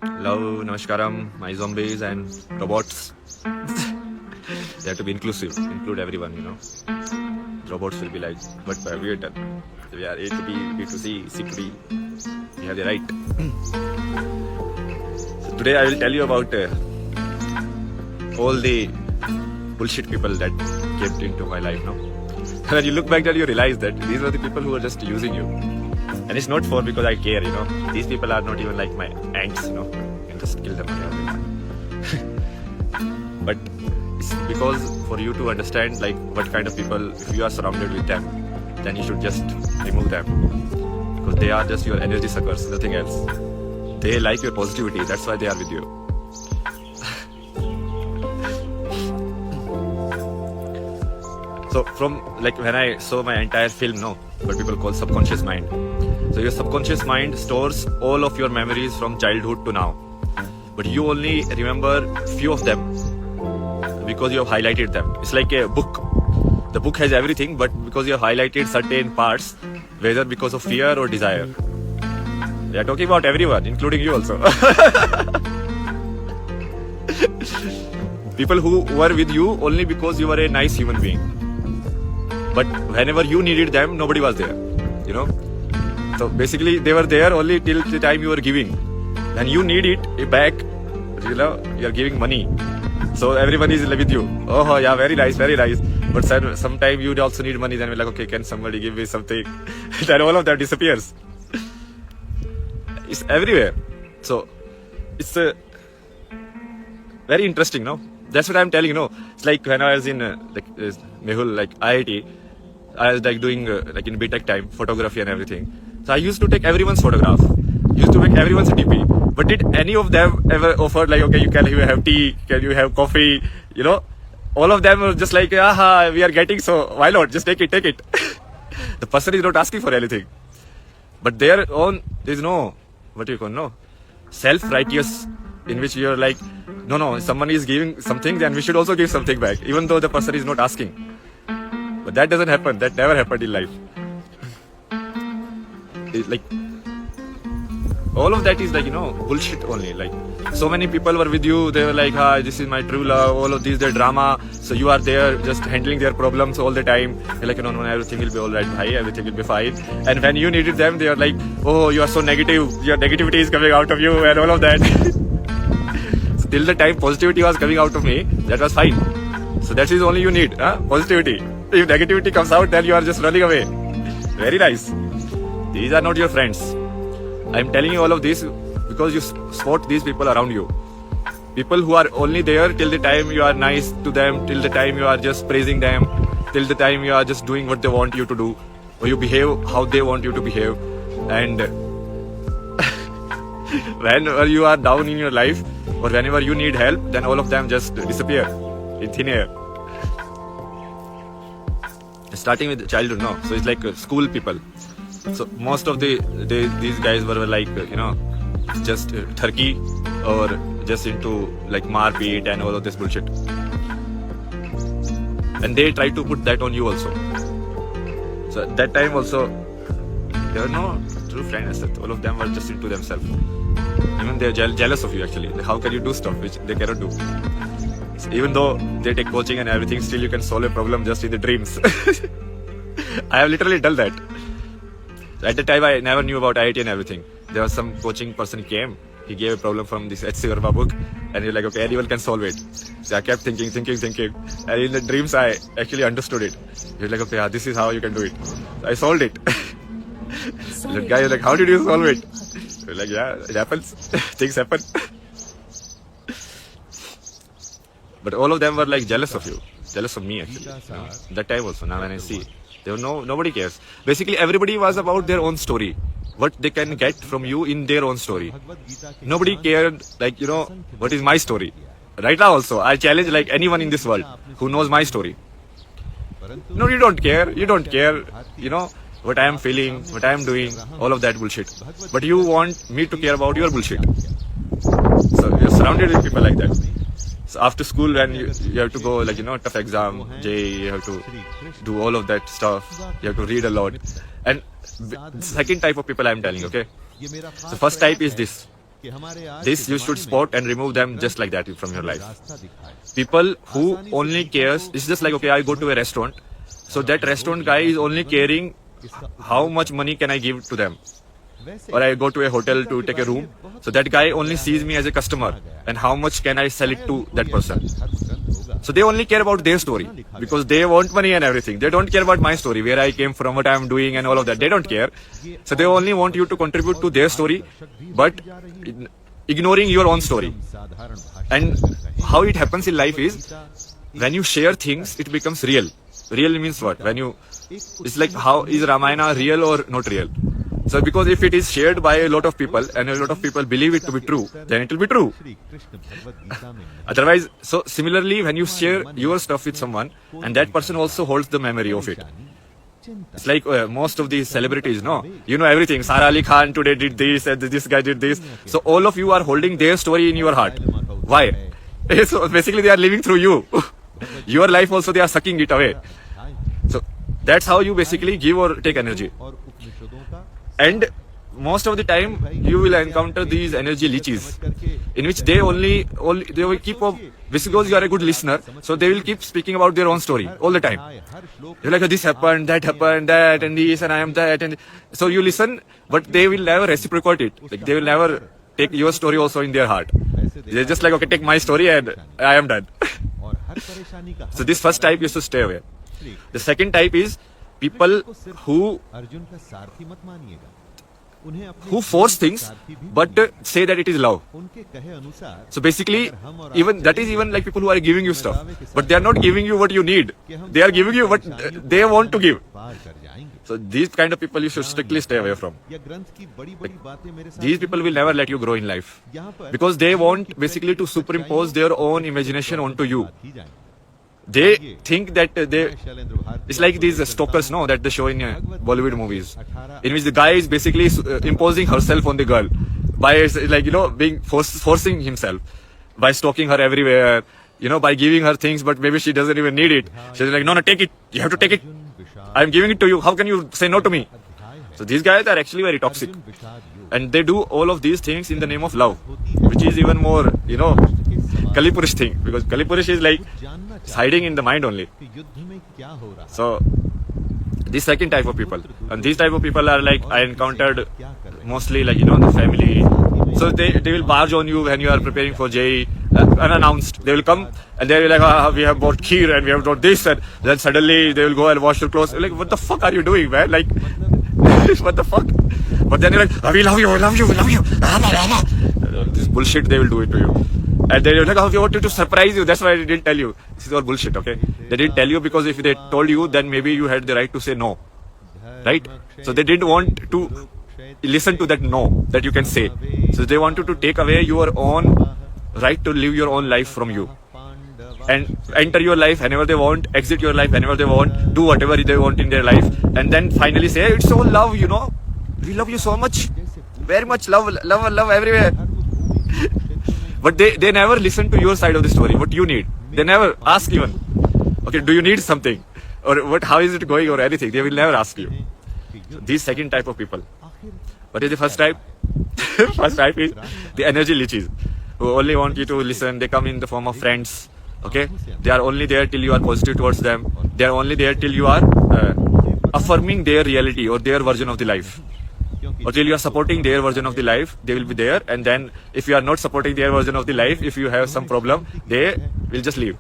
Hello, Namaskaram, my zombies and robots. They have to be inclusive, include everyone. Robots will be like, but we are done. We are A to B, B to C, C to D. We have the right. So today I will tell you about all the bullshit people that came into my life now. When you look back then you realize that these were the people who were just using you. And it's not for because I care. These people are not even like my ants, You can just kill them. But it's because for you to understand like what kind of people, if you are surrounded with them, then you should just remove them. Because they are just your energy suckers, nothing else. They like your positivity, that's why they are with you. So from like when I saw my entire film, what people call subconscious mind. So your subconscious mind stores all of your memories from childhood to now. But you only remember few of them because you have highlighted them. It's like a book. The book has everything, but because you have highlighted certain parts, whether because of fear or desire. We are talking about everyone, including you also. People who were with you only because you were a nice human being. But whenever you needed them, nobody was there. So basically, they were there only till the time you were giving. When you need it back, you are giving money. So everyone is with you. Oh yeah, very nice, very nice. But sometimes you also need money. Then we're like, okay, can somebody give me something? Then all of that disappears. It's everywhere. So it's very interesting, That's what I'm telling you. It's like when I was in Mehul, like IIT, I was like doing like in BTech time, photography and everything. So I used to take everyone's photograph, used to make everyone's DP. But did any of them ever offered like, okay, can you have tea? Can you have coffee? All of them were just like, aha, we are getting, so why not? Just take it. The person is not asking for anything. But their own, there's no, self-righteous in which you're like, no, someone is giving something, then we should also give something back, even though the person is not asking. But that doesn't happen. That never happened in life. Like, all of that is like, bullshit only. Like, so many people were with you. They were like, hi, this is my true love. All of these, their drama. So you are there just handling their problems all the time. You're like, no, everything will be all right. Hi, everything will be fine. And when you needed them, they are like, oh, you are so negative. Your negativity is coming out of you and all of that. So till the time positivity was coming out of me, that was fine. So that is only you need, positivity. If negativity comes out, then you are just running away. Very nice. These are not your friends. I'm telling you all of this because you spot these people around you. People who are only there till the time you are nice to them, till the time you are just praising them, till the time you are just doing what they want you to do, or you behave how they want you to behave. And whenever you are down in your life, or whenever you need help, then all of them just disappear in thin air. Starting with childhood, so it's like school people. So most of these guys were like, just turkey or just into like marpeat and all of this bullshit. And they try to put that on you also. So at that time also, there were no true friends. All of them were just into themselves. Even they're jealous of you actually. How can you do stuff which they cannot do? So even though they take coaching and everything, still you can solve a problem just in the dreams. I have literally done that. At the time, I never knew about IIT and everything. There was some coaching person came. He gave a problem from this H.C. Verma book. And you're like, okay, anyone can solve it. So I kept thinking. And in the dreams, I actually understood it. You're like, okay, this is how you can do it. So I solved it. The guy is like, how did you solve it? You're like, yeah, it happens. Things happen. But all of them were like jealous of you. Jealous of me actually. That time also, now when I see. Nobody cares. Basically, everybody was about their own story. What they can get from you in their own story. Nobody cared, like, what is my story. Right now also, I challenge like anyone in this world who knows my story. No, you don't care. You don't care, what I am feeling, what I am doing, all of that bullshit. But you want me to care about your bullshit. So you're surrounded with people like that. So after school, when you have to go, like, tough exam, JEE, you have to do all of that stuff. You have to read a lot. And the second type of people I'm telling, okay? So first type is this. This you should spot and remove them just like that from your life. People who only cares, it's just like, okay, I go to a restaurant, so that restaurant guy is only caring how much money can I give to them. Or I go to a hotel to take a room, so that guy only sees me as a customer and how much can I sell it to that person. So they only care about their story because they want money and everything. They don't care about my story, where I came from, what I am doing and all of that. They don't care. So they only want you to contribute to their story, but ignoring your own story. And how it happens in life is, when you share things, it becomes real. Real means what? It's like, how is Ramayana real or not real? So because if it is shared by a lot of people and a lot of people believe it to be true, then it will be true. Otherwise, so similarly, when you share your stuff with someone and that person also holds the memory of it. It's like most of these celebrities, no? You know everything. Sara Ali Khan today did this and this guy did this. So all of you are holding their story in your heart. Why? So basically they are living through you. Your life also they are sucking it away. So that's how you basically give or take energy. And most of the time you will encounter these energy leeches in which they only they will keep up, because you are a good listener, so they will keep speaking about their own story all the time. You're like, this happened, that, and this, and I am that, and so you listen, but they will never reciprocate it. Like, they will never take your story also in their heart. They're just like, okay, take my story and I am done. So this first type you should stay away. The second type is people who force things but say that it is love. So basically, even that is even like people who are giving you stuff, but they are not giving you what you need. They are giving you what they want to give. So these kind of people you should strictly stay away from. These people will never let you grow in life because they want basically to superimpose their own imagination onto you. They think that it's like these stalkers, no, that they show in Bollywood movies, in which the guy is basically imposing herself on the girl by, like, you know, being forcing himself by stalking her everywhere, you know, by giving her things, but maybe she doesn't even need it. She's like, no, take it. You have to take it. I'm giving it to you. How can you say no to me? So these guys are actually very toxic, and they do all of these things in the name of love, which is even more, you know, Kalipurush thing, because Kalipurush is like hiding in the mind only. So this second type of people, and these type of people are like, I encountered mostly, like, you know, the family. So they will barge on you when you are preparing for JEE, unannounced. They will come and they will like, we have bought kheer and we have bought this, and then suddenly they will go and wash your clothes. You're like, what the fuck are you doing, man? Like, what the fuck? But then you're like, we love you, we love you, we love you. This bullshit they will do it to you. And they were like, we wanted to surprise you, that's why I didn't tell you. This is all bullshit, okay? They didn't tell you because if they told you, then maybe you had the right to say no. Right? So they didn't want to listen to that no that you can say. So they wanted to take away your own right to live your own life from you. And enter your life whenever they want, exit your life whenever they want, do whatever they want in their life, and then finally say, hey, it's all love, you know? We love you so much. Very much love everywhere. But they never listen to your side of the story, what you need. They never ask even, okay, do you need something? Or what? How is it going or anything? They will never ask you. So these second type of people. What is the first type? First type is the energy leeches, who only want you to listen. They come in the form of friends. Okay? They are only there till you are positive towards them. They are only there till you are affirming their reality or their version of the life. Or till you are supporting their version of the life, they will be there. And then if you are not supporting their version of the life, if you have some problem, they will just leave.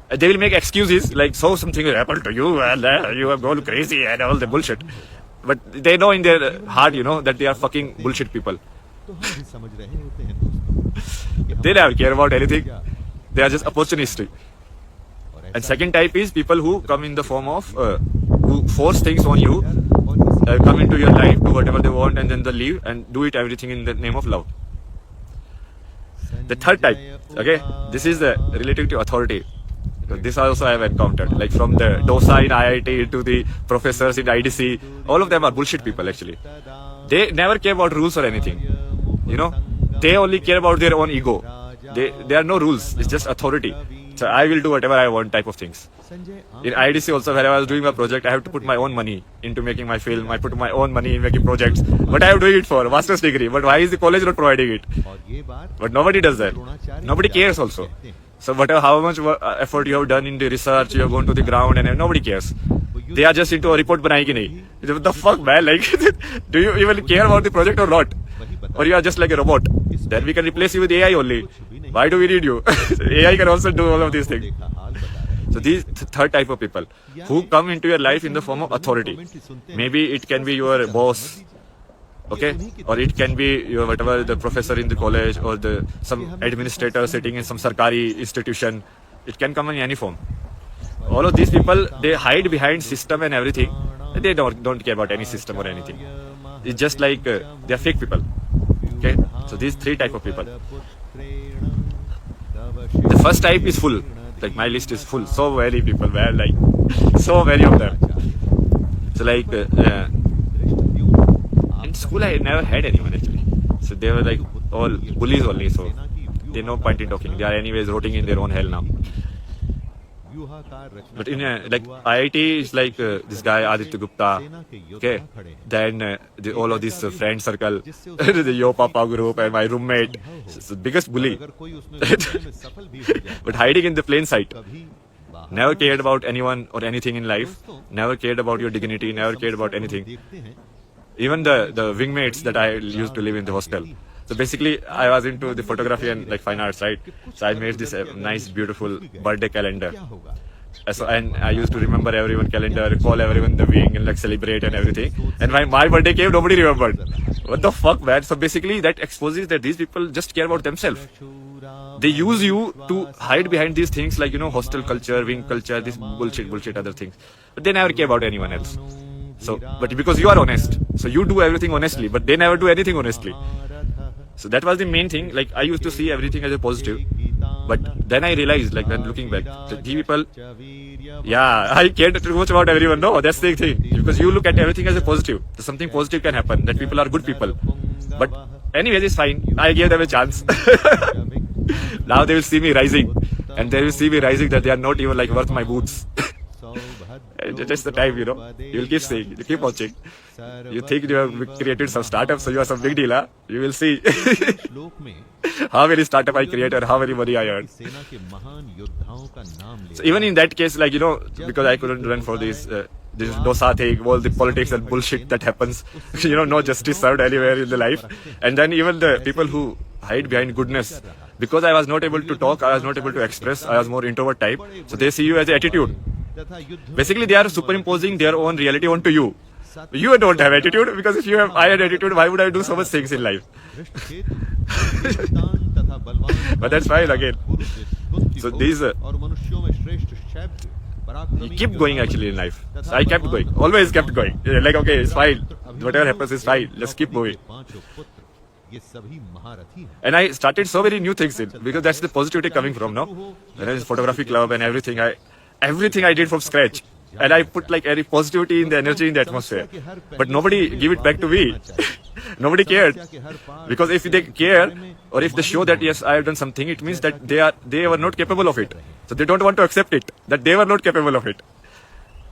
They will make excuses like, so something happened to you and you have gone crazy and all the bullshit. But they know in their heart, you know, that they are fucking bullshit people. They never care about anything. They are just opportunistic. And second type is people who come in the form of, who force things on you, come into your life, do whatever they want, and then they leave and do it everything in the name of love. The third type, okay, this is related to authority. This also I have encountered, like from the DOSA in IIT to the professors in IDC, all of them are bullshit people actually. They never care about rules or anything, you know. They only care about their own ego. There are no rules, it's just authority. So I will do whatever I want type of things. In IDC also, where I was doing my project, I have to put my own money into making my film. I put my own money in making projects. What I am doing it for? Master's degree. But why is the college not providing it? But nobody does that. Nobody cares also. So whatever, how much effort you have done in the research, you have gone to the ground, and nobody cares. They are just into a report banai ki nahi. What the fuck, man? Like, do you even care about the project or not? Or you are just like a robot? Then we can replace you with AI only. Why do we need you? AI can also do all of these things. So these third type of people who come into your life in the form of authority. Maybe it can be your boss, okay, or it can be your whatever the professor in the college or the some administrator sitting in some sarkari institution. It can come in any form. All of these people, they hide behind system and everything. They don't care about any system or anything. It's just like they are fake people. Okay, so these three type of people. The first type is full. Like my list is full. So many people, man. Like so many of them. So like in school, I never had anyone actually. So they were like all bullies only. So they no point in talking. They are anyways rotting in their own hell now. But in like IIT is like this guy Aditya Gupta, okay. Then all of this friend circle, the Yo Papa group, and my roommate, it's the biggest bully. But hiding in the plain sight. Never cared about anyone or anything in life. Never cared about your dignity. Never cared about anything. Even the wingmates that I used to live in the hostel. So basically, I was into the photography and like fine arts, right? So I made this nice, beautiful birthday calendar. So, and I used to remember everyone's calendar, call everyone in the wing and like celebrate and everything. And when my birthday came, nobody remembered. What the fuck, man? So basically, that exposes that these people just care about themselves. They use you to hide behind these things like, you know, hostel culture, wing culture, this bullshit, other things. But they never care about anyone else. So, but because you are honest, so you do everything honestly, but they never do anything honestly. So that was the main thing. Like I used to see everything as a positive, but then I realized, like when looking back, the people, yeah, I cared too much about everyone. No, that's the thing. Because you look at everything as a positive. Something positive can happen. That people are good people. But anyways, it's fine. I gave them a chance. Now they will see me rising, and they will see me rising that they are not even like worth my boots. Just the time, you know. You will keep saying, you keep watching. You think you have created some startup, so you are some big deal, huh? You will see how many startup I created, how many money I earned. So even in that case, like, you know, because I couldn't run for this dosa thing, all the politics and bullshit that happens, you know, no justice served anywhere in the life. And then even the people who hide behind goodness, because I was not able to talk, I was not able to express, I was more introvert type. So they see you as an attitude. Basically, they are superimposing their own reality onto you. You don't have attitude, because if you have I had attitude, why would I do so much things in life? But that's fine again. So these you keep going actually in life. So I kept going, always kept going. Like, okay, it's fine. Whatever happens is fine. Just keep moving. And I started so many new things in, because that's the positivity coming from, no? When I was photography club and everything I did from scratch. And I put like any positivity in the energy in the atmosphere. But nobody give it back to me. Nobody cared. Because if they care, or if they show that yes, I have done something, it means that they were not capable of it. So they don't want to accept it, that they were not capable of it.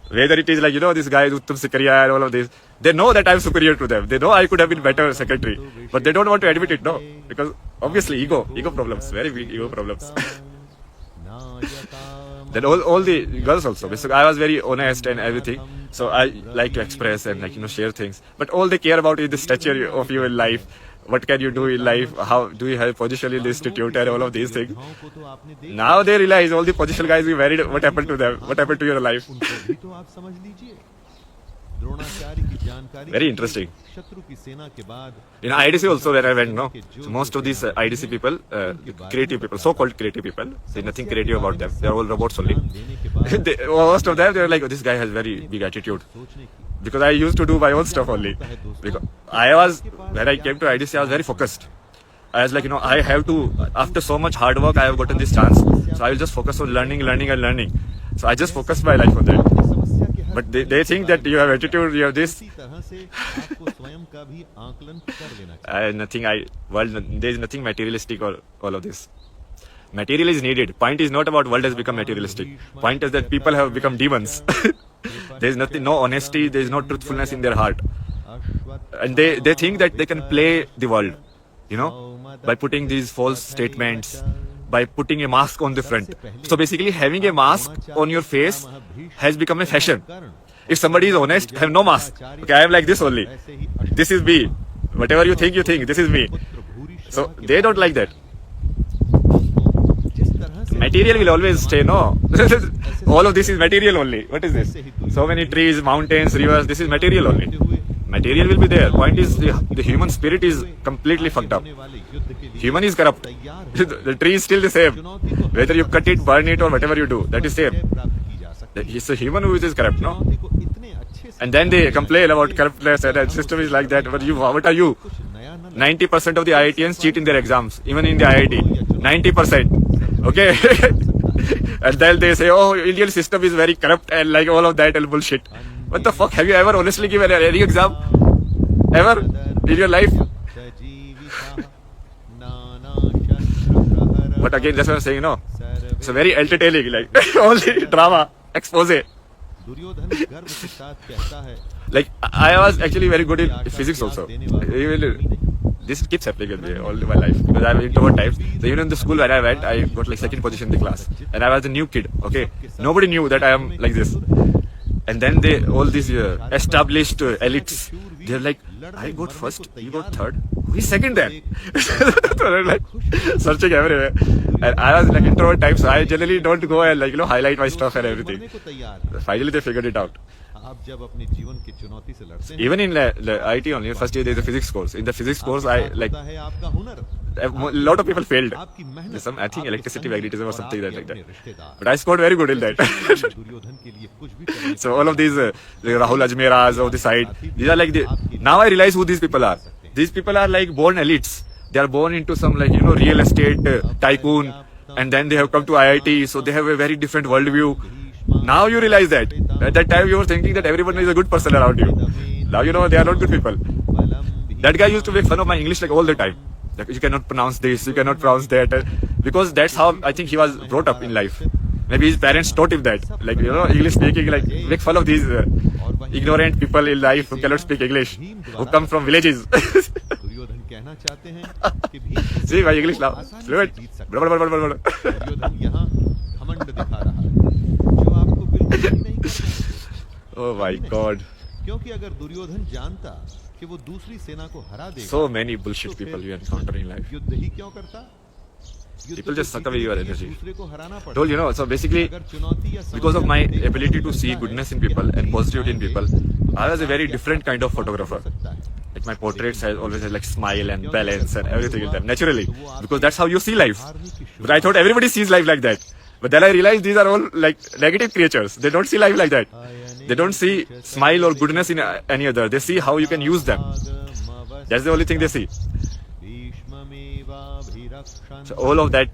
Whether it is like, you know, this guy Uttam Sikariya and all of this, they know that I'm superior to them. They know I could have been better secretary. But they don't want to admit it, no. Because obviously ego problems, very big ego problems. Then all the girls also, because I was very honest and everything, so I like to express and like, you know, share things. But all they care about is the stature of you in life. What can you do in life? How do you have a position in the institute and all of these things? Now they realize all the positional guys we married, what happened to them? What happened to your life? Very interesting. In IDC also where I went, no. So most of these IDC people, creative people, so-called creative people, there's nothing creative about them. They're all robots only. Most of them, they're like, oh, this guy has very big attitude. Because I used to do my own stuff only. Because when I came to IDC, I was very focused. I was like, you know, I have to, after so much hard work, I have gotten this chance. So I will just focus on learning. So I just focused my life on that. But they think that you have attitude, you have this. There is nothing materialistic or all of this. Material is needed. Point is not about world has become materialistic. Point is that people have become demons. There is nothing, no honesty, there is no truthfulness in their heart. And they think that they can play the world, you know, by putting these false statements, by putting a mask on the front. So basically having a mask on your face has become a fashion. If somebody is honest, have no mask. Okay, I am like this only. This is me. Whatever you think, this is me. So they don't like that. Material will always stay, no? All of this is material only. What is this? So many trees, mountains, rivers, this is material only. Material will be there. Point is the human spirit is completely fucked up. Human is corrupt. The tree is still the same. Whether you cut it, burn it or whatever you do, that is same. It's a human who is corrupt, no? And then they complain about corruptness and system is like that. But you, what are you? 90% of the IITians cheat in their exams, even in the IIT. 90%. Okay? And then they say, oh, Indian system is very corrupt and like all of that and bullshit. What the fuck? Have you ever honestly given any exam? Ever? In your life? But again, that's what I'm saying, no? It's a very entertaining, like, only drama, expose. Like, I was actually very good in physics also. This keeps happening with me all my life because I'm introvert type. So even in the school where I went, I got like second position in the class, and I was a new kid. Okay, nobody knew that I am like this. And then all these established elites, they're like, I got first, you got third, who is second then? So they're like searching everywhere. And I was like introvert type, so I generally don't go and like, you know, highlight my stuff and everything. Finally they figured it out. Even in IT only, first year there's a physics course. In the physics course, I like a lot of people failed. There's some, I think, electricity magnetism or something like that. But I scored very good in that. So all of these like Rahul Ajmeras of the side, these are like now I realize who these people are. These people are like born elites. They are born into some like, you know, real estate tycoon, and then they have come to IIT, so they have a very different worldview. Now you realize that. At that time you were thinking that everyone is a good person around you. Now you know they are not good people. That guy used to make fun of my English like all the time. Like, you cannot pronounce this, you cannot pronounce that. Because that's how I think he was brought up in life. Maybe his parents taught him that. Like, you know, English speaking, like make fun of these ignorant people in life who cannot speak English, who come from villages. See my English now. Fluent. Oh my God. So many bullshit people you encounter in life. People just suck away your energy. Told you know, so basically, because of my ability to see goodness in people and positivity in people, I was a very different kind of photographer. Like my portraits always had like smile and balance and everything in them, naturally. Because that's how you see life. But I thought everybody sees life like that. But then I realized these are all like negative creatures. They don't see life like that. They don't see smile or goodness in any other. They see how you can use them. That's the only thing they see. So all of that,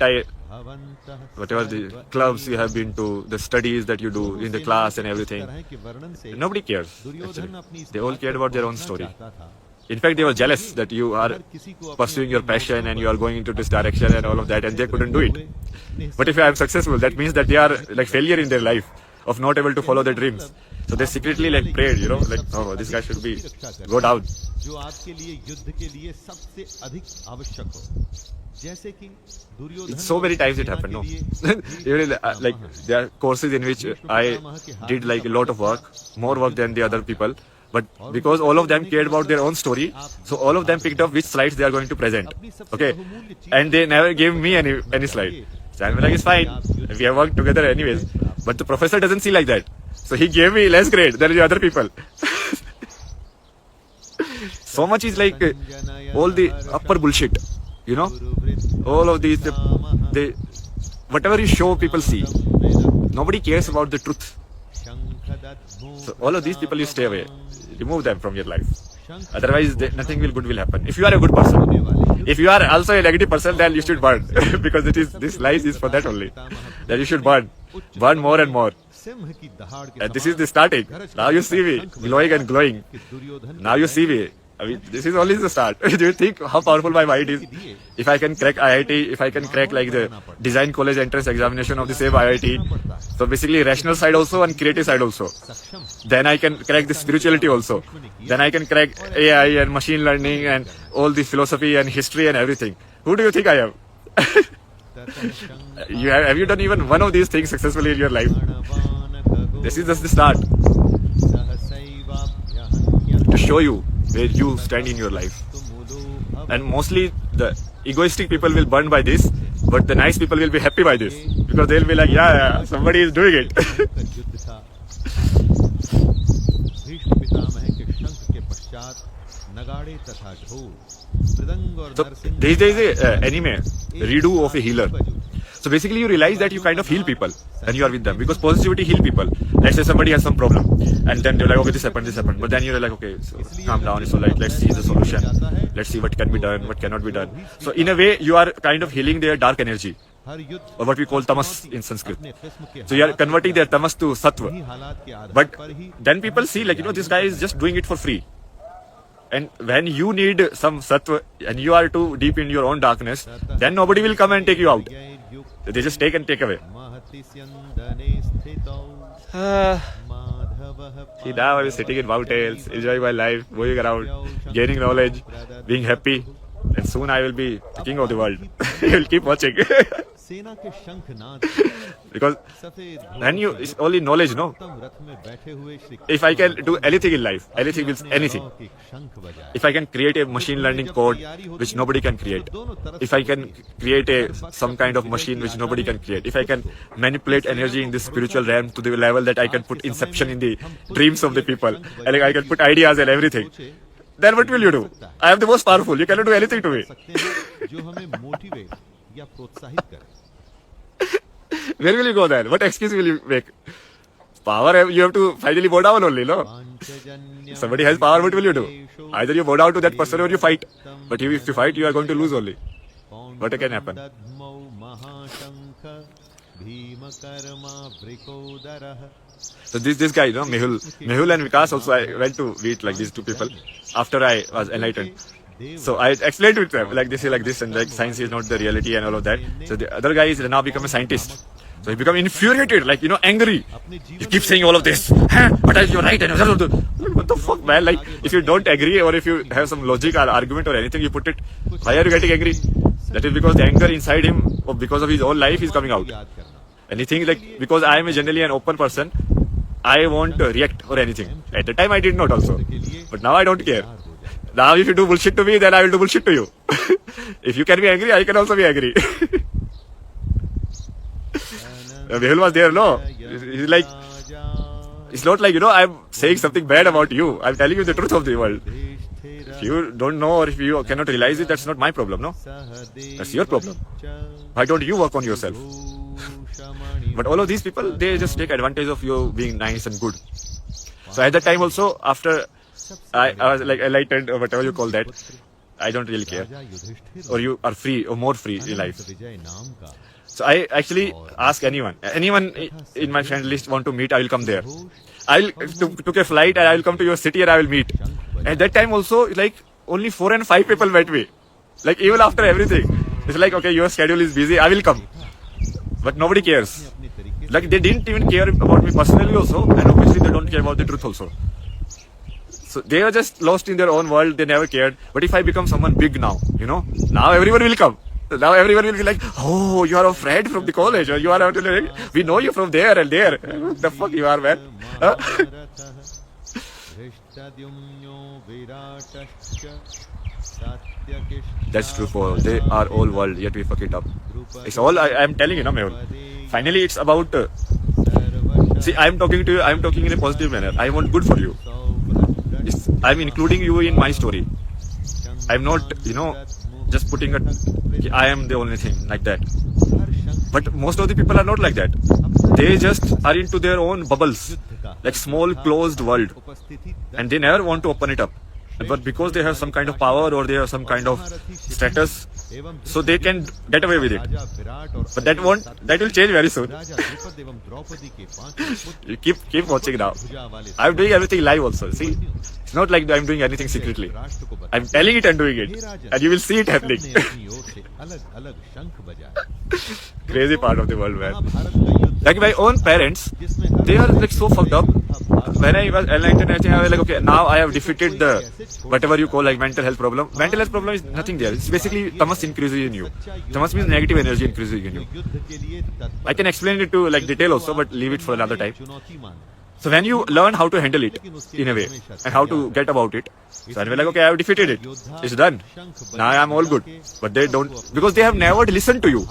whatever the clubs you have been to, the studies that you do in the class and everything, nobody cares actually. They all cared about their own story. In fact, they were jealous that you are pursuing your passion and you are going into this direction and all of that, and they couldn't do it. But if I am successful, that means that they are like failure in their life of not able to follow their dreams. So they secretly like prayed, you know, like, oh, this guy should go down. So many times it happened, no? Even like there are courses in which I did like a lot of work, more work than the other people. But because all of them cared about their own story, so all of them picked up which slides they are going to present. Okay, and they never gave me any slide. So I'm like, it's fine. We have worked together anyways. But the professor doesn't see like that. So he gave me less grade than the other people. So much is like all the upper bullshit, you know. All of these, whatever you show, people see. Nobody cares about the truth. So all of these people, you stay away. Remove them from your life. Otherwise, nothing good will happen. If you are a good person. If you are also a negative person, then you should burn. Because this life is for that only. That you should burn. Burn more and more. And this is the starting. Now you see me glowing and glowing. Now you see me. I mean, this is only the start. Do you think how powerful my mind is? If I can crack IIT, if I can crack like the design college entrance examination of the same IIT, so basically rational side also and creative side also. Then I can crack the spirituality also. Then I can crack AI and machine learning and all the philosophy and history and everything. Who do you think I am? Have you done even one of these things successfully in your life? This is just the start to show you where you stand in your life. And mostly the egoistic people will burn by this, but the nice people will be happy by this because they'll be like, yeah, somebody is doing it. So these days anime redo of a healer. So basically you realize that you kind of heal people and you are with them because positivity heal people. Let's say somebody has some problem and then they're like, okay, this happened. But then you're like, okay, so calm down. So like, let's see the solution. Let's see what can be done, what cannot be done. So in a way, you are kind of healing their dark energy, or what we call tamas in Sanskrit. So you are converting their tamas to sattva. But then people see like, this guy is just doing it for free. And when you need some sattva and you are too deep in your own darkness, then nobody will come and take you out. They just take and take away. See, now I'm sitting in mountains, enjoying my life, moving around, gaining knowledge, being happy. And soon I will be the king of the world. You will keep watching. Because when it's only knowledge, no? If I can do anything in life, anything means anything. If I can create a machine learning code which nobody can create, if I can create some kind of machine which nobody can create, if I can manipulate energy in this spiritual realm to the level that I can put inception in the dreams of the people, and I can put ideas and everything, then what will you do? I am the most powerful. You cannot do anything to me. Where will you go then? What excuse will you make? Power, you have to finally bow down only, no? If somebody has power, what will you do? Either you bow down to that person or you fight. But if you fight, you are going to lose only. What can happen? So this guy, Mehul and Vikas also, I went to meet like these two people after I was enlightened. So I explained to them like this is like this and like science is not the reality and all of that. So the other guy is now become a scientist. So he become infuriated, like angry. You keep saying all of this. But you're right. And what the fuck, man? Like if you don't agree or if you have some logic or argument or anything, you put it. Why are you getting angry? That is because the anger inside him, or because of his own life, is coming out. And he thinks like because I am generally an open person, I won't react or anything. At the time I did not also. But now I don't care. Now if you do bullshit to me, then I will do bullshit to you. If you can be angry, I can also be angry. Mehul was there, no? He's like, it's not like, I'm saying something bad about you. I'm telling you the truth of the world. If you don't know or if you cannot realize it, that's not my problem, no? That's your problem. Why don't you work on yourself? But all of these people, they just take advantage of you being nice and good. So at that time also, after I was like enlightened or whatever you call that, I don't really care. Or you are free or more free in life. So I actually ask anyone in my friend list want to meet, I will come there. I'll took a flight and I will come to your city and I will meet. At that time also, like only 4 and 5 people met me. Like even after everything, it's like, okay, your schedule is busy, I will come. But nobody cares. Like they didn't even care about me personally also, and obviously they don't care about the truth also. So they are just lost in their own world, they never cared. But if I become someone big now, now everyone will come. Now everyone will be like, oh, you are a friend from the college, or you are, we know you from there and there. What the fuck you are, man? Huh? That's true for they are all world, yet we fuck it up. It's all I am telling you, Mehul. Finally, it's about. See, I am talking to you. I am talking in a positive manner. I want good for you. I am including you in my story. I'm not, just putting I am the only thing like that. But most of the people are not like that. They just are into their own bubbles, like small closed world, and they never want to open it up. But because they have some kind of power or they have some kind of status, so they can get away with it. But that will change very soon. You keep watching now. I'm doing everything live also. See, It's not like I'm doing anything secretly. I'm telling it and doing it, and you will see it happening. Crazy part of the world, man. Like my own parents, they are like so fucked up. When I was enlightened, I think I was like, okay, now I have defeated the whatever you call like mental health problem. Mental health problem is nothing there. It's basically tamas increases in you. Tamas means negative energy increasing in you. I can explain it to like detail also, but leave it for another time. So when you learn how to handle it in a way and how to get about it, so I was like, okay, I have defeated it. It's done. Now I am all good. But they don't, because they have never listened to you.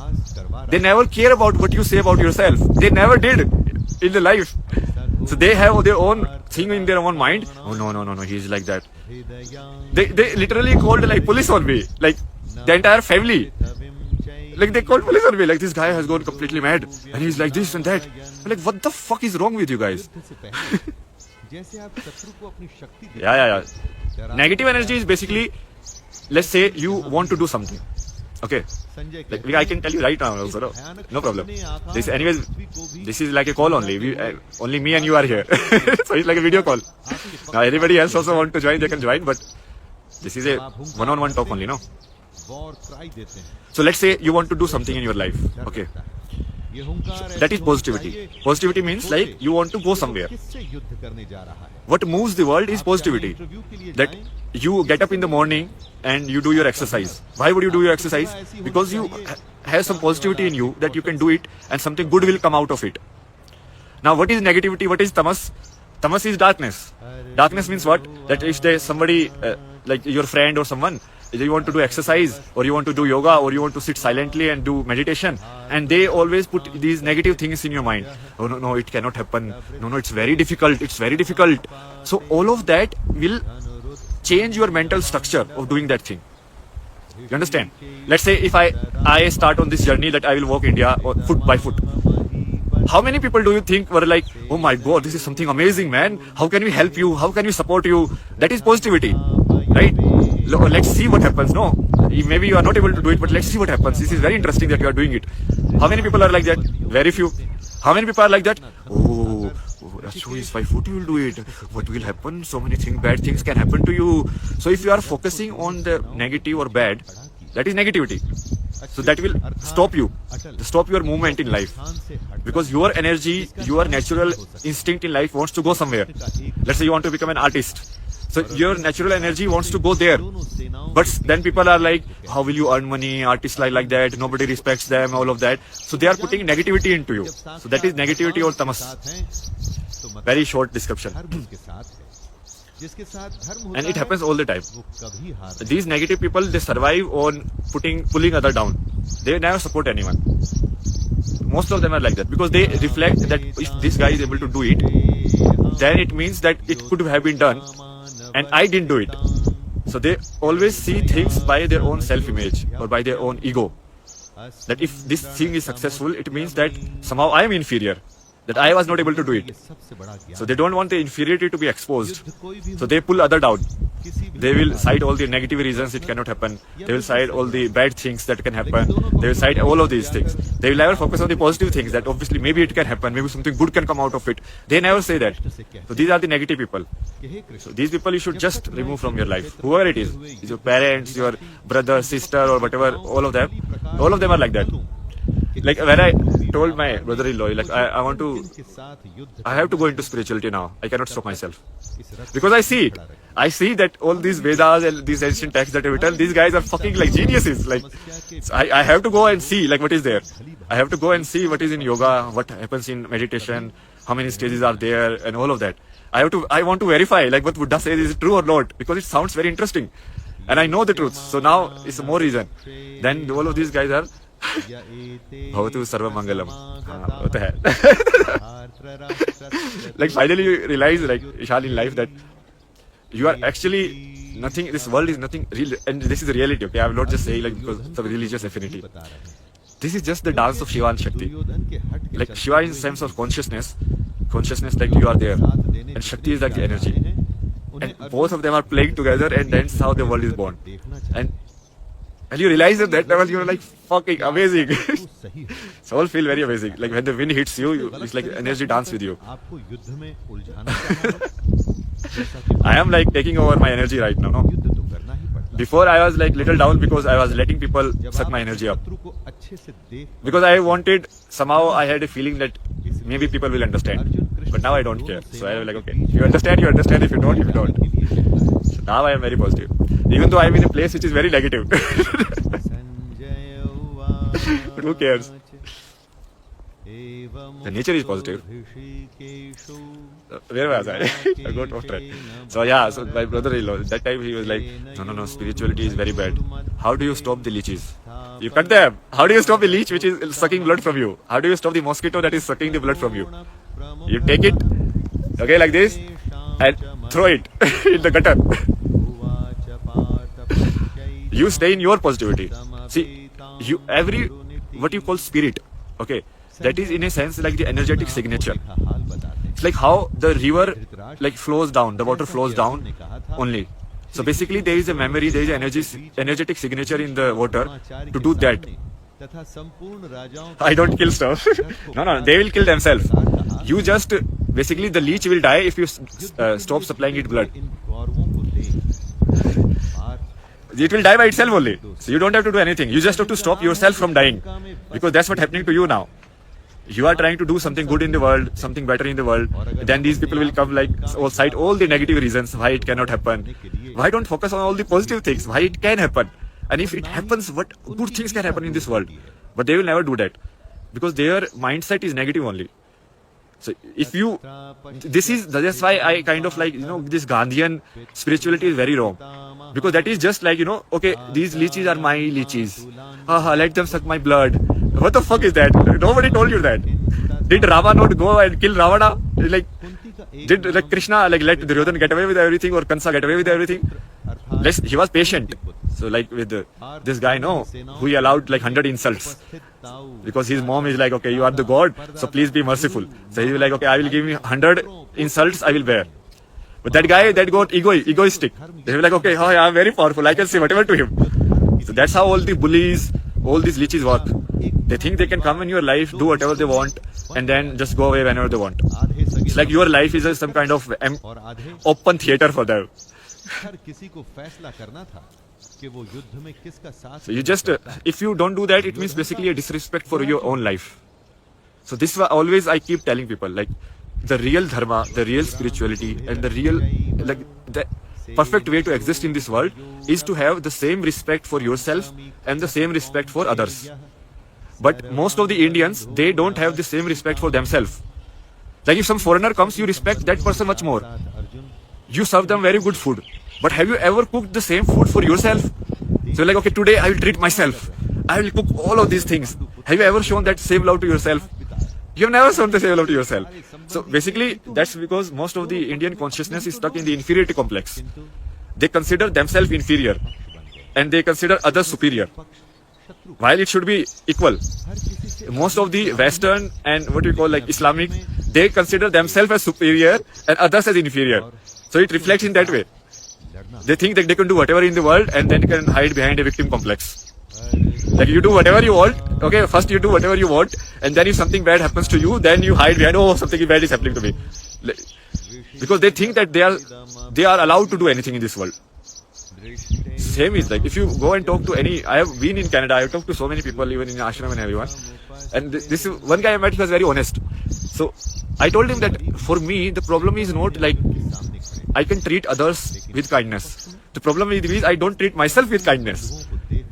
They never care about what you say about yourself. They never did in the life. So they have their own thing in their own mind. Oh no, he's like that. They literally called like police on me, like the entire family. Like they called police on me, like this guy has gone completely mad and he's like this and that. I'm like, what the fuck is wrong with you guys? Yeah. Negative energy is basically, let's say you want to do something. Okay, like I can tell you right now also, no problem. This is like a call only. Only me and you are here. So it's like a video call. Now everybody else also want to join, they can join, but this is a one-on-one talk only, no? So let's say you want to do something in your life. Okay, that is positivity. Positivity means like you want to go somewhere. What moves the world is positivity. That you get up in the morning and you do your exercise. Why would you do your exercise? Because you have some positivity in you that you can do it and something good will come out of it. Now what is negativity? What is tamas? Tamas is darkness. Darkness means what? That if there's somebody like your friend or someone, you want to do exercise or you want to do yoga or you want to sit silently and do meditation, and they always put these negative things in your mind. Oh no, it cannot happen. No, it's very difficult. So all of that will change your mental structure of doing that thing. You understand? Let's say if I start on this journey that I will walk India foot by foot. How many people do you think were like, oh my God, this is something amazing, man. How can we help you? How can we support you? That is positivity, right? Let's see what happens. No, maybe you are not able to do it, but let's see what happens. This is very interesting that you are doing it. How many people are like that? Very few. How many people are like that? Oh, that's true. He's 5 foot. You will do it. What will happen? So many things, bad things can happen to you. So if you are focusing on the negative or bad, that is negativity. So that will stop your movement in life, because your energy, your natural instinct in life wants to go somewhere. Let's say you want to become an artist. So your natural energy wants to go there. But then people are like, how will you earn money? Artists like that. Nobody respects them, all of that. So they are putting negativity into you. So that is negativity or tamas. Very short description. And it happens all the time. These negative people, they survive on pulling other down. They never support anyone. Most of them are like that because they reflect that if this guy is able to do it, then it means that it could have been done and I didn't do it. So they always see things by their own self-image or by their own ego. That if this thing is successful, it means that somehow I am inferior, that I was not able to do it. So they don't want the inferiority to be exposed. So they pull other down. They will cite all the negative reasons it cannot happen. They will cite all the bad things that can happen. They will cite all of these things. They will never focus on the positive things, that obviously maybe it can happen, maybe something good can come out of it. They never say that. So these are the negative people. So these people you should just remove from your life. Whoever it is your parents, your brother, sister or whatever, all of them are like that. Like when I told my brother-in-law, like I have to go into spirituality now. I cannot stop myself. Because I see it. I see that all these Vedas and these ancient texts that are written, these guys are fucking like geniuses. Like so I have to go and see like what is there. I have to go and see what is in yoga, what happens in meditation, how many stages are there and all of that. I want to verify like what Buddha says is true or not, because it sounds very interesting. And I know the truth. So now it's more reason. Then all of these guys are Bhavatu Sarva Mangalam. Like finally you realize, like Ishal, in life that you are actually nothing. This world is nothing real, and this is the reality. Okay, I will not just say like because of religious affinity. This is just the dance of Shiva and Shakti. Like Shiva is a sense of consciousness like you are there, and Shakti is like the energy, and both of them are playing together, and that's how the world is born. And you realize at that level, you're like fucking amazing. So all feel very amazing. Like when the wind hits you, it's like energy dance with you. I am like taking over my energy right now. No, before I was like little down because I was letting people suck my energy up. Because I wanted, somehow I had a feeling that maybe people will understand. But now I don't care. So I was like, okay, if you understand, you understand. If you don't, you don't. So now I am very positive. Even though I am in a place which is very negative. But who cares? The nature is positive. Where was I? I got off track. So yeah, so my brother-in-law, that time he was like, no, spirituality is very bad. How do you stop the leeches? You cut them. How do you stop the leech which is sucking blood from you? How do you stop the mosquito that is sucking the blood from you? You take it, okay, like this, and throw it in the gutter. You stay in your positivity. See, what you call spirit, okay, that is in a sense like the energetic signature. It's like how the river like flows down, the water flows down only. So basically there is a memory, there is an energetic signature in the water to do that. I don't kill stuff. No, they will kill themselves. You just, basically the leech will die if you stop supplying it blood. It will die by itself only. So you don't have to do anything. You just have to stop yourself from dying. Because that's what's happening to you now. You are trying to do something good in the world, something better in the world. Then these people will come like, cite all the negative reasons why it cannot happen. Why don't focus on all the positive things, why it can happen? And if it happens, what good things can happen in this world? But they will never do that. Because their mindset is negative only. So if you, that's why I kind of like, this Gandhian spirituality is very wrong. Because that is just like, okay, these leeches are my leeches. Let them suck my blood. What the fuck is that? Nobody told you that. Did Rama not go and kill Ravana? Did Krishna let Duryodhana get away with everything or Kansa get away with everything? He was patient. So with this guy, who he allowed 100 insults. Because his mom is like, okay, you are the god, so please be merciful. So he will like, okay, I will give you 100 insults, I will bear. But that guy that got egoistic. They will like, okay, I am very powerful, I can say whatever to him. So that's how all the bullies, all these leeches work. They think they can come in your life, do whatever they want, and then just go away whenever they want. It's like your life is some kind of open theater for them. So you just, if you don't do that, it means basically a disrespect for your own life. So this is always I keep telling people, like the real dharma, the real spirituality, and the real, the perfect way to exist in this world is to have the same respect for yourself and the same respect for others. But most of the Indians, they don't have the same respect for themselves. Like if some foreigner comes, you respect that person much more. You serve them very good food. But have you ever cooked the same food for yourself? So like, okay, today I will treat myself. I will cook all of these things. Have you ever shown that same love to yourself? You have never shown the same love to yourself. So basically, that's because most of the Indian consciousness is stuck in the inferiority complex. They consider themselves inferior and they consider others superior. While it should be equal. Most of the Western and what we call like Islamic, they consider themselves as superior and others as inferior. So it reflects in that way. They think that they can do whatever in the world and then can hide behind a victim complex. Like you do whatever you want, okay, first you do whatever you want, and then if something bad happens to you, then you hide behind, oh, something bad is happening to me. Because they think that they are allowed to do anything in this world. Same is like, if you go and talk to any, I have been in Canada, I have talked to so many people, even in ashram and everyone. And this is, one guy I met, he was very honest. So I told him that for me, the problem is not like, I can treat others with kindness. The problem is I don't treat myself with kindness.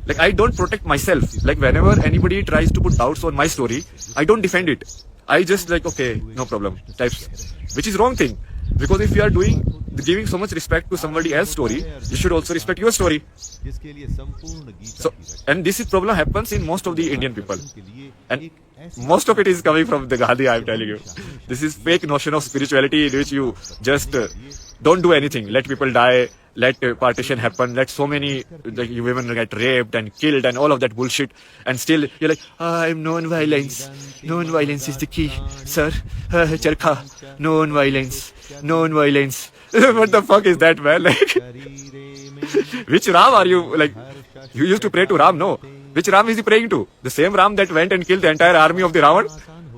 Like I don't protect myself. Like whenever anybody tries to put doubts on my story, I don't defend it. I just like, okay, no problem, types. Which is wrong thing. Because if you are giving so much respect to somebody else's story, you should also respect your story. So, and this problem happens in most of the Indian people. And most of it is coming from the Gandhi, I am telling you. This is fake notion of spirituality in which you just don't do anything. Let people die, let partition happen, let so many women get raped and killed and all of that bullshit. And still you're like, I'm non-violence. Non-violence is the key, sir. Charkha, non-violence. Non-violence. What the fuck is that, man? Like, which Ram are you? Like, you used to pray to Ram, no? Which Ram is he praying to? The same Ram that went and killed the entire army of the Ravan?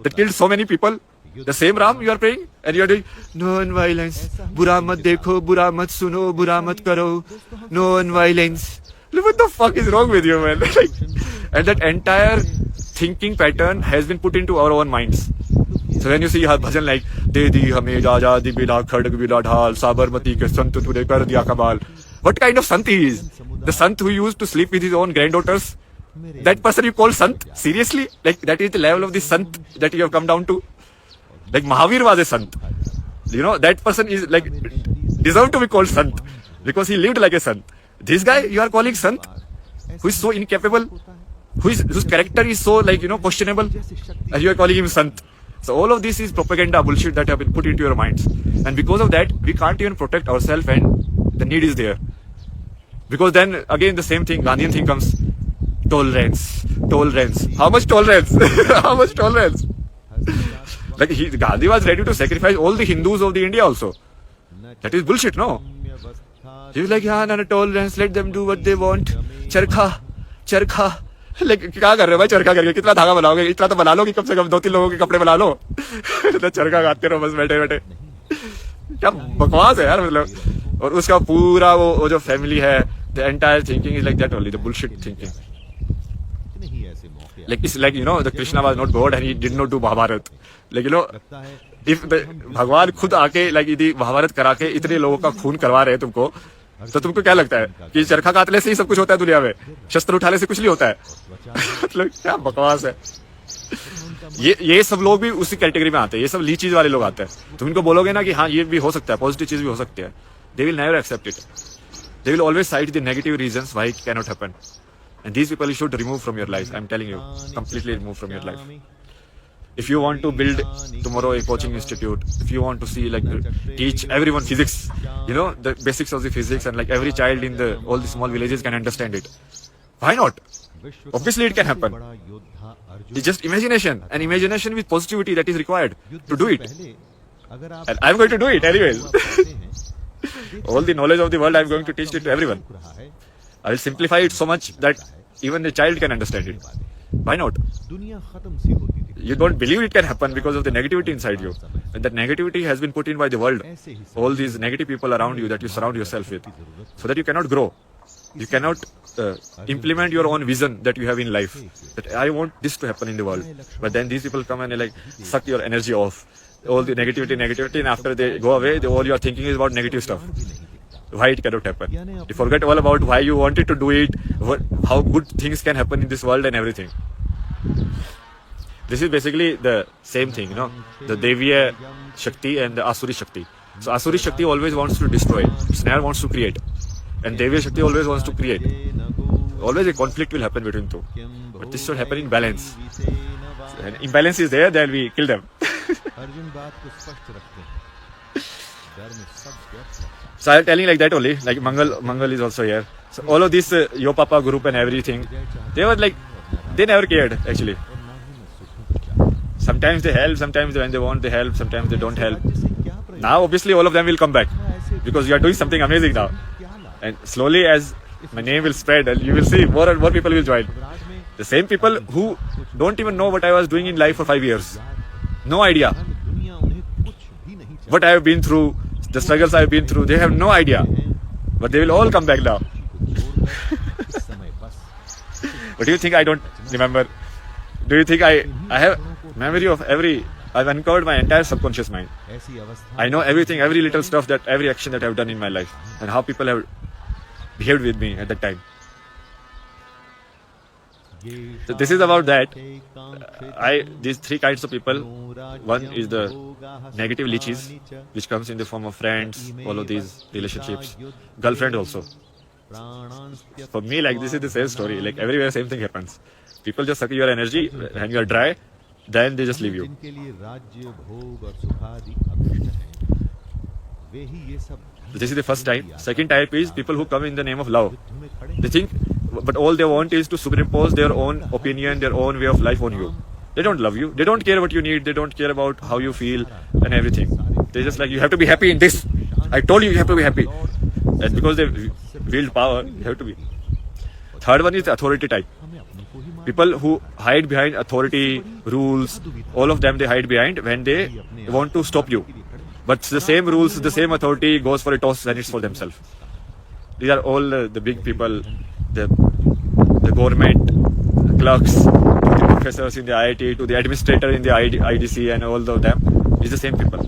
That killed so many people? The same Ram you are praying and you are doing non-violence. बुरा मत देखो, बुरा मत सुनो, बुरा मत करो, non-violence. What the fuck is wrong with you, man? Like, and that entire thinking pattern has been put into our own minds. So when you see bhajan like दे दी हमें आजादी बिना खड़ग बिना ढाल साबरमती के संत तूने कर दिया कमाल. What kind of sant he is? The sant who used to sleep with his own granddaughters? That person you call sant? Seriously? Like that is the level of the sant that you have come down to? Like Mahavir was a sant. You know, that person is like deserved to be called sant because he lived like a sant. This guy you are calling sant, who is so incapable, whose character is so like, you know, questionable, and you are calling him sant. So all of this is propaganda bullshit that have been put into your minds. And because of that, we can't even protect ourselves and the need is there. Because then again the same thing, Gandhian thing comes. Tolerance. How much tolerance? How much tolerance? Like Gandhi was ready to sacrifice all the Hindus of the India also. That is bullshit, no? He was like, yeah, no tolerance, let them do what they want. चरखा. Like क्या कर रहे हो भाई चरखा करके, कितना धागा बनाओगे? इतना तो बना लो कि कम से कम 2-3 लोगों के कपड़े बना लो. तो चरखा गाते रहो बस बैठे बैठे. क्या बकवास है यार मतलब. और उसका पूरा वो जो फैमिली है, the entire thinking is like that only, the bullshit thinking. Like it's like, you know, the Krishna was not God and he did not do Mahabharat. Like, you know, if भगवान खुद आके like यदि महाभारत करा के इतने लोगों का खून करवा रहे हैं तुमको, तो तुमको क्या लगता है कि चरखा काटने से ही सब कुछ होता है दुनिया में, शस्त्र उठाने से कुछ नहीं होता है? मतलब क्या बकवास है. ये सब लोग भी उसी कैटेगरी में आते हैं, ये सब लीचीज वाले लोग आते हैं. तुम इनको बोलोगे ना कि हाँ ये भी हो सकता है, पॉजिटिव चीज भी हो सकती है, they will never accept it. They will always cite the negative reasons why it cannot happen. And these people you should remove from your life. I'm telling you, completely remove from your life. If you want to build tomorrow a coaching institute, if you want to see like teach everyone physics, you know, the basics of the physics, and like every child in all the small villages can understand it, why not? Obviously it can happen. It's just imagination, and imagination with positivity that is required to do it. And I'm going to do it anyways. All the knowledge of the world I'm going to teach it to everyone. I will simplify it so much that even the child can understand it. Why not? You don't believe it can happen because of the negativity inside you. And that negativity has been put in by the world. All these negative people around you that you surround yourself with. So that you cannot grow. You cannot implement your own vision that you have in life. That I want this to happen in the world. But then these people come and like suck your energy off. All the negativity, and after they go away, all you are thinking is about negative stuff. Why it cannot happen. You forget all about why you wanted to do it, how good things can happen in this world and everything. This is basically the same thing, you know, the Deviya Shakti and the Asuri Shakti. So Asuri Shakti always wants to destroy, Snare wants to create, and Deviya Shakti always wants to create. Always a conflict will happen between two, but this should happen in balance. And imbalance is there, then we kill them. So I'm telling like that only, like Mangal is also here. So all of this Yo Papa group and everything, they were like, they never cared actually. Sometimes they help, sometimes when they want they help, sometimes they don't help. Now obviously all of them will come back because you are doing something amazing now. And slowly as my name will spread and you will see more and more people will join. The same people who don't even know what I was doing in life for 5 years. No idea. What I have been through, the struggles I have been through, they have no idea. But they will all come back now. But do you think I don't remember? Do you think I have memory of I've uncovered my entire subconscious mind. I know everything, every little stuff, that every action that I've done in my life and how people have behaved with me at that time. So this is about that. These three kinds of people. One is the negative leeches, which comes in the form of friends, all of these relationships, girlfriend also. For me, like this is the same story. Like everywhere, same thing happens. People just suck your energy when you are dry, then they just leave you. This is the first type. Second type is people who come in the name of love. They think, but all they want is to superimpose their own opinion, their own way of life on you. They don't love you. They don't care what you need. They don't care about how you feel and everything. They just like, you have to be happy in this. I told you have to be happy. And because they wield power, you have to be. Third one is the authority type. People who hide behind authority, rules, all of them they hide behind when they want to stop you. But the same rules, the same authority goes for a toss and it's for themselves. These are all the big people, the government, clerks, to the professors in the IIT, to the administrator in the IDC and all of them. It's the same people.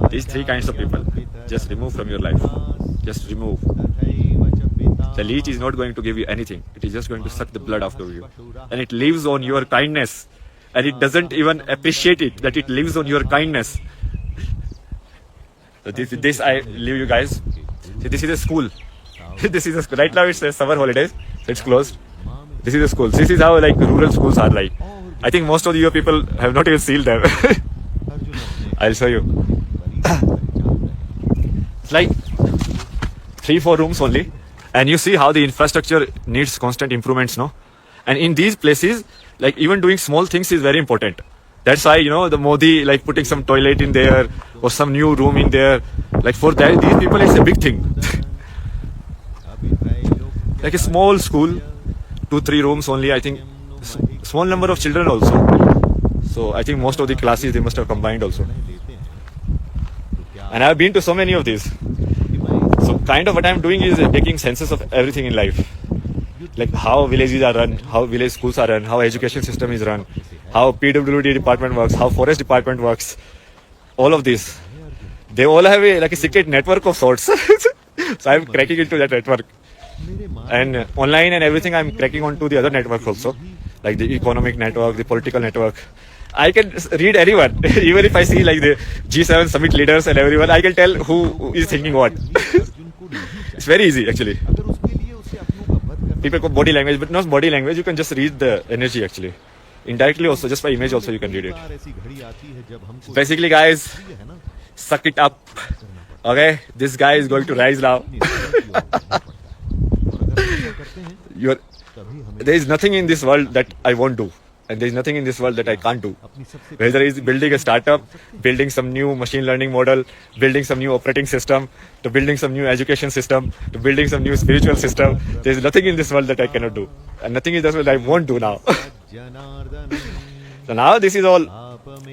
These three kinds of people. Just remove from your life. Just remove. The leech is not going to give you anything. It is just going to suck the blood out of you. And it lives on your kindness. And it doesn't even appreciate it that it lives on your kindness. So this I leave you guys. See, this is a school. This is a school. Right now it's summer holidays. So it's closed. This is a school. This is how like rural schools are like. I think most of you people have not even seen them. I'll show you. It's like 3-4 rooms only. And you see how the infrastructure needs constant improvements, no? And in these places, like even doing small things is very important. That's why, the Modi, like putting some toilet in there or some new room in there. Like for that, these people, it's a big thing. Like a small school, 2-3 rooms only, I think. Small number of children also. So I think most of the classes, they must have combined also. And I've been to so many of these. So kind of what I'm doing is taking census of everything in life. Like how villages are run, how village schools are run, how education system is run, how PWD department works, how forest department works. All of this. They all have like a secret network of sorts. So I'm cracking into that network. And online and everything I'm cracking onto the other network also. Like the economic network, the political network. I can read anyone. Even if I see like the G7 summit leaders and everyone, I can tell who is thinking what. It's very easy actually. People call body language, but not body language. You can just read the energy actually. Indirectly also, just by image also you can read it. Basically guys, suck it up. Okay, this guy is going to rise now. There is nothing in this world that I won't do. And there is nothing in this world that I can't do. Whether it's building a startup, building some new machine learning model, building some new operating system, to building some new education system, to building some new spiritual system. There is nothing in this world that I cannot do. And nothing in this world I won't do now. So now this is all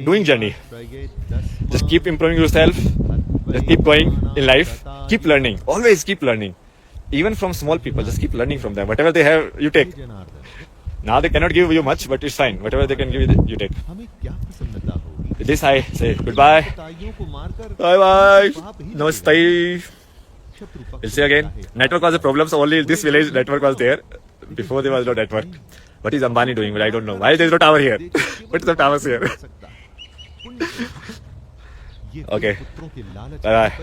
doing journey. Just keep improving yourself. Just keep going in life. Keep learning. Always keep learning. Even from small people, just keep learning from them. Whatever they have, you take. Now they cannot give you much, but it's fine. Whatever they can give you, you take. With this I say goodbye. Bye bye. Namaste. We'll see you again. Network was a problem, so only this village network was there. Before there was no network. What is Ambani doing? But I don't know. Why there is no tower here? What is the towers here? Okay. Bye bye.